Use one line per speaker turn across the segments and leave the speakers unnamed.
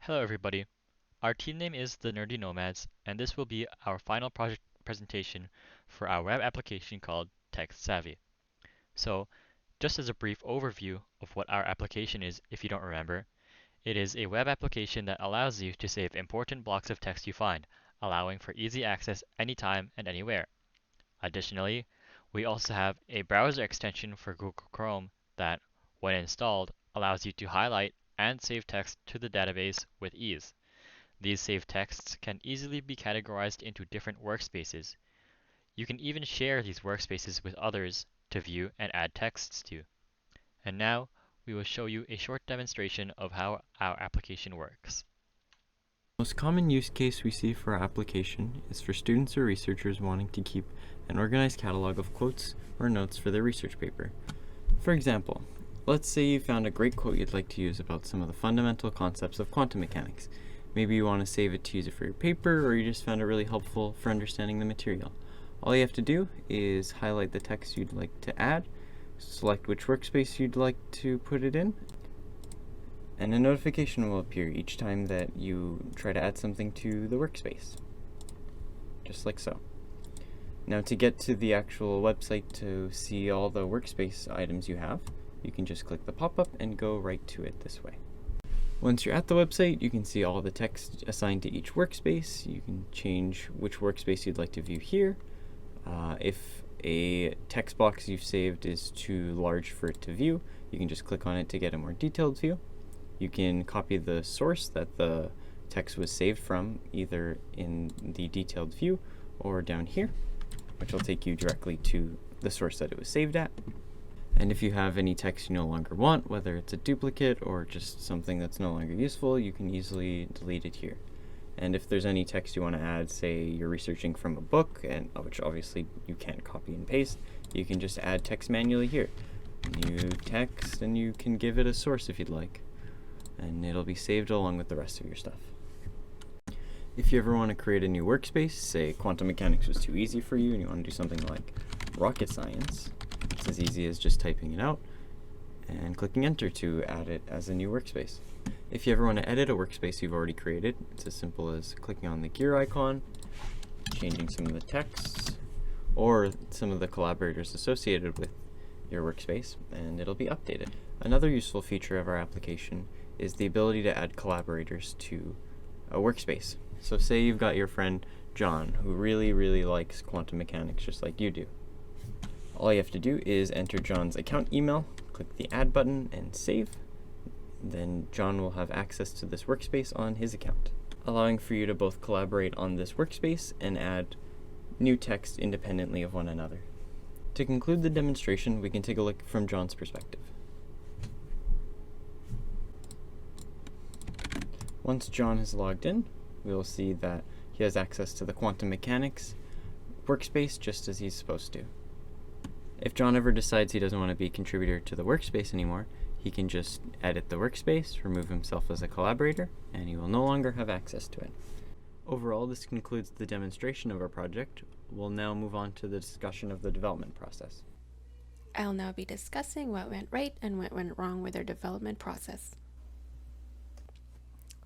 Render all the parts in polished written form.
Hello everybody. Our team name is the Nerdy Nomads, and this will be our final project presentation for our web application called Text Savvy. So, just as a brief overview of what our application is if you don't remember, it is a web application that allows you to save important blocks of text you find, allowing for easy access anytime and anywhere. Additionally, we also have a browser extension for Google Chrome that, when installed, allows you to highlight and save text to the database with ease. These saved texts can easily be categorized into different workspaces. You can even share these workspaces with others to view and add texts to. And now, we will show you a short demonstration of how our application works.
The most common use case we see for our application is for students or researchers wanting to keep an organized catalog of quotes or notes for their research paper. For example, let's say you found a great quote you'd like to use about some of the fundamental concepts of quantum mechanics. Maybe you want to save it to use it for your paper, or you just found it really helpful for understanding the material. All you have to do is highlight the text you'd like to add, select which workspace you'd like to put it in, and a notification will appear each time that you try to add something to the workspace, just like so. Now, to get to the actual website to see all the workspace items you have, you can just click the pop-up and go right to it this way. Once you're at the website, you can see all the text assigned to each workspace. You can change which workspace you'd like to view here. If a text box you've saved is too large for it to view, you can just click on it to get a more detailed view. You can copy the source that the text was saved from, either in the detailed view or down here, which will take you directly to the source that it was saved at. And if you have any text you no longer want, whether it's a duplicate or just something that's no longer useful, you can easily delete it here. And if there's any text you want to add, say you're researching from a book, and which obviously you can't copy and paste, you can just add text manually here. New text, and you can give it a source if you'd like. And it'll be saved along with the rest of your stuff. If you ever want to create a new workspace, say quantum mechanics was too easy for you and you want to do something like rocket science, it's as easy as just typing it out and clicking enter to add it as a new workspace. If you ever want to edit a workspace you've already created, it's as simple as clicking on the gear icon, changing some of the texts, or some of the collaborators associated with your workspace, and it'll be updated. Another useful feature of our application is the ability to add collaborators to a workspace. So say you've got your friend John, who really likes quantum mechanics just like you do. All you have to do is enter John's account email, click the add button, and save. Then John will have access to this workspace on his account, allowing for you to both collaborate on this workspace and add new text independently of one another. To conclude the demonstration, we can take a look from John's perspective. Once John has logged in, we will see that he has access to the quantum mechanics workspace just as he's supposed to. If John ever decides he doesn't want to be a contributor to the workspace anymore, he can just edit the workspace, remove himself as a collaborator, and he will no longer have access to it. Overall, this concludes the demonstration of our project. We'll now move on to the discussion of the development process.
I'll now be discussing what went right and what went wrong with our development process.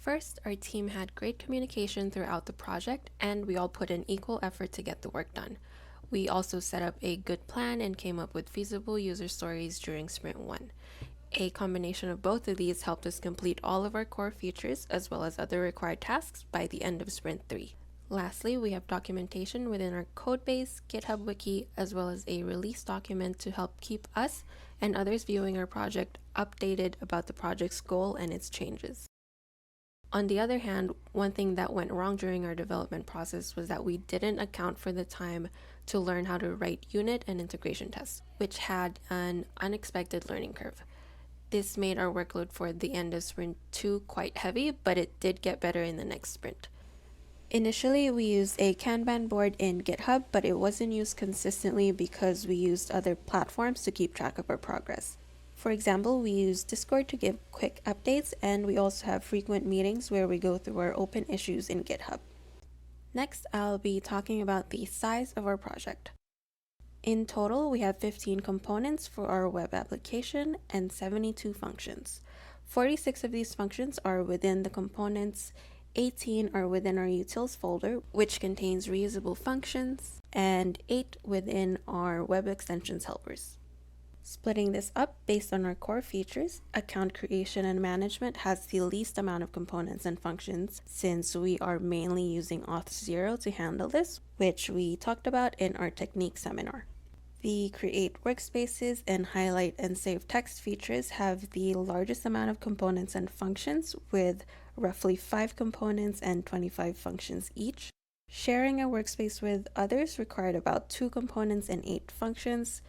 First, our team had great communication throughout the project, and we all put in equal effort to get the work done. We also set up a good plan and came up with feasible user stories during Sprint 1. A combination of both of these helped us complete all of our core features as well as other required tasks by the end of Sprint 3. Lastly, we have documentation within our codebase, GitHub wiki, as well as a release document to help keep us and others viewing our project updated about the project's goal and its changes. On the other hand, one thing that went wrong during our development process was that we didn't account for the time to learn how to write unit and integration tests, which had an unexpected learning curve. This made our workload for the end of Sprint 2 quite heavy, but it did get better in the next sprint. Initially, we used a Kanban board in GitHub, but it wasn't used consistently because we used other platforms to keep track of our progress. For example, we use Discord to give quick updates, and we also have frequent meetings where we go through our open issues in GitHub. Next, I'll be talking about the size of our project. In total, we have 15 components for our web application and 72 functions. 46 of these functions are within the components, 18 are within our utils folder, which contains reusable functions, and 8 within our web extensions helpers. Splitting this up based on our core features, account creation and management has the least amount of components and functions since we are mainly using Auth0 to handle this, which we talked about in our technique seminar. The create workspaces and highlight and save text features have the largest amount of components and functions with roughly 5 components and 25 functions each. Sharing a workspace with others required about 2 components and 8 functions.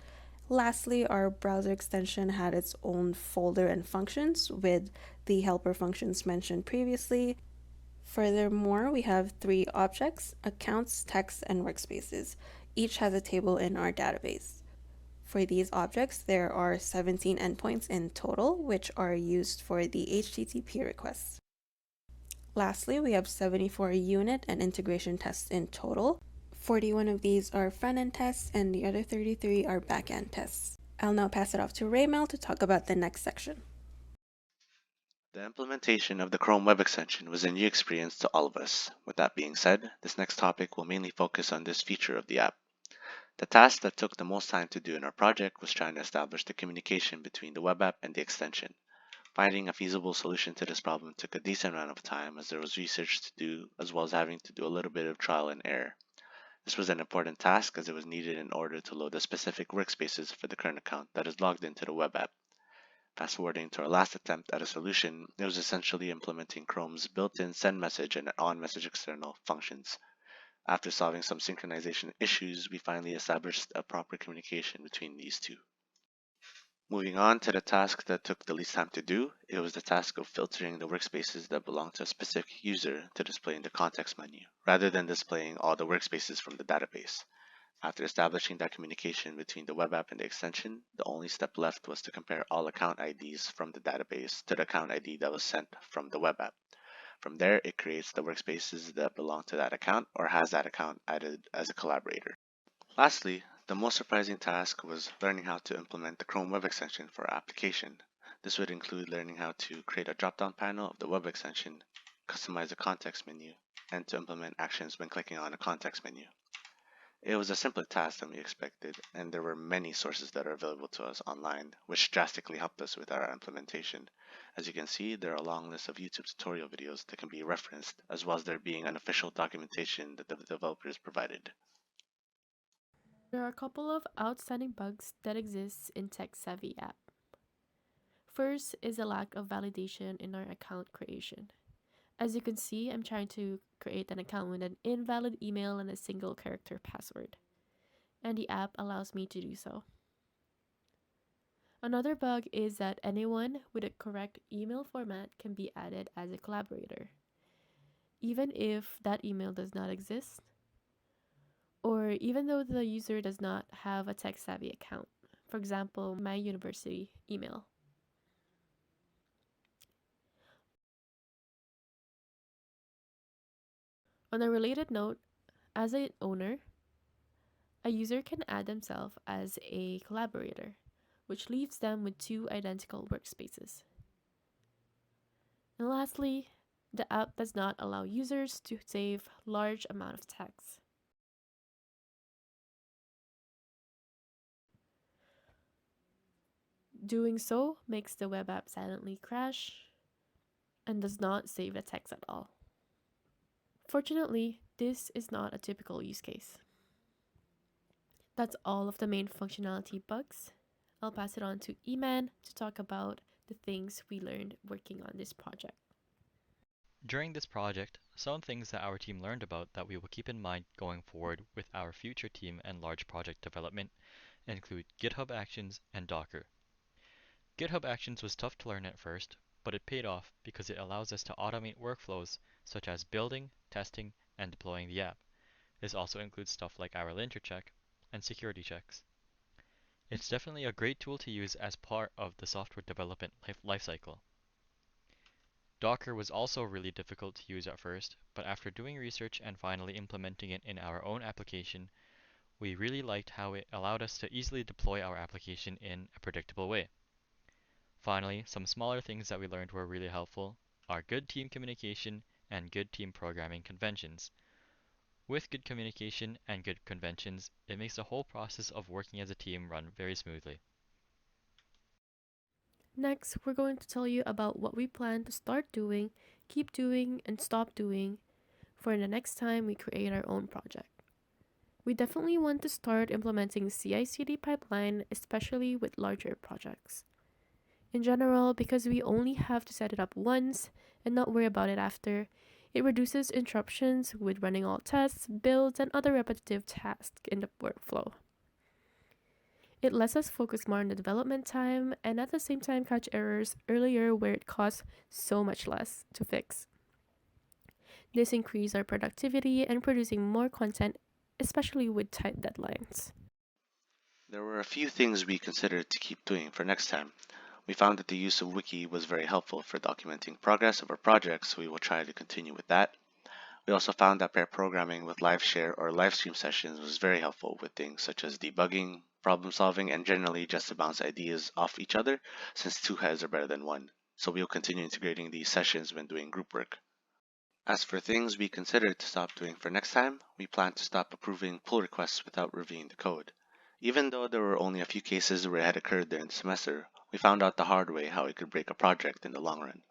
Lastly, our browser extension had its own folder and functions with the helper functions mentioned previously. Furthermore, we have 3 objects, accounts, text, and workspaces. Each has a table in our database. For these objects, there are 17 endpoints in total, which are used for the HTTP requests. Lastly, we have 74 unit and integration tests in total. 41 of these are front-end tests, and the other 33 are back-end tests. I'll now pass it off to Raymel to talk about the next section.
The implementation of the Chrome web extension was a new experience to all of us. With that being said, this next topic will mainly focus on this feature of the app. The task that took the most time to do in our project was trying to establish the communication between the web app and the extension. Finding a feasible solution to this problem took a decent amount of time as there was research to do as well as having to do a little bit of trial and error. This was an important task as it was needed in order to load the specific workspaces for the current account that is logged into the web app. Fast forwarding to our last attempt at a solution, it was essentially implementing Chrome's built-in send message and on message external functions. After solving some synchronization issues, we finally established a proper communication between these two. Moving on to the task that took the least time to do, it was the task of filtering the workspaces that belong to a specific user to display in the context menu, rather than displaying all the workspaces from the database. After establishing that communication between the web app and the extension, the only step left was to compare all account IDs from the database to the account ID that was sent from the web app. From there, it creates the workspaces that belong to that account or has that account added as a collaborator. Lastly, the most surprising task was learning how to implement the Chrome web extension for our application. This would include learning how to create a drop-down panel of the web extension, customize a context menu, and to implement actions when clicking on a context menu. It was a simpler task than we expected, and there were many sources that are available to us online, which drastically helped us with our implementation. As you can see, there are a long list of YouTube tutorial videos that can be referenced, as well as there being an official documentation that the developers provided.
There are a couple of outstanding bugs that exist in tech-savvy app. First is a lack of validation in our account creation. As you can see, I'm trying to create an account with an invalid email and a single character password, and the app allows me to do so. Another bug is that anyone with a correct email format can be added as a collaborator, even if that email does not exist, or even though the user does not have a tech-savvy account. For example, my university email. On a related note, as an owner, a user can add themselves as a collaborator, which leaves them with 2 identical workspaces. And lastly, the app does not allow users to save large amount of text. Doing so makes the web app silently crash and does not save the text at all. Fortunately, this is not a typical use case. That's all of the main functionality bugs. I'll pass it on to Eman to talk about the things we learned working on this project.
During this project, some things that our team learned about that we will keep in mind going forward with our future team and large project development include GitHub Actions and Docker. GitHub Actions was tough to learn at first, but it paid off because it allows us to automate workflows such as building, testing, and deploying the app. This also includes stuff like our linter check and security checks. It's definitely a great tool to use as part of the software development lifecycle. Docker was also really difficult to use at first, but after doing research and finally implementing it in our own application, we really liked how it allowed us to easily deploy our application in a predictable way. Finally, some smaller things that we learned were really helpful are good team communication and good team programming conventions. With good communication and good conventions, it makes the whole process of working as a team run very smoothly.
Next, we're going to tell you about what we plan to start doing, keep doing, and stop doing for the next time we create our own project. We definitely want to start implementing CI/CD pipeline, especially with larger projects. In general, because we only have to set it up once and not worry about it after, it reduces interruptions with running all tests, builds, and other repetitive tasks in the workflow. It lets us focus more on the development time and at the same time catch errors earlier where it costs so much less to fix. This increases our productivity and producing more content, especially with tight deadlines.
There were a few things we considered to keep doing for next time. We found that the use of Wiki was very helpful for documenting progress of our projects, so we will try to continue with that. We also found that pair programming with live share or live stream sessions was very helpful with things such as debugging, problem solving, and generally just to bounce ideas off each other, since two heads are better than one. So we'll continue integrating these sessions when doing group work. As for things we considered to stop doing for next time, we plan to stop approving pull requests without reviewing the code. Even though there were only a few cases where it had occurred during the semester, we found out the hard way how it could break a project in the long run.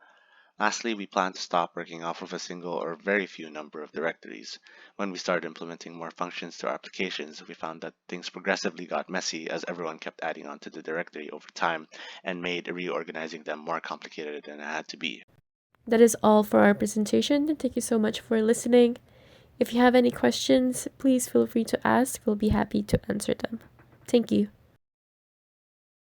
Lastly, we plan to stop working off of a single or very few number of directories. When we started implementing more functions to our applications, we found that things progressively got messy as everyone kept adding onto the directory over time and made reorganizing them more complicated than it had to be.
That is all for our presentation. Thank you so much for listening. If you have any questions, please feel free to ask. We'll be happy to answer them. Thank you.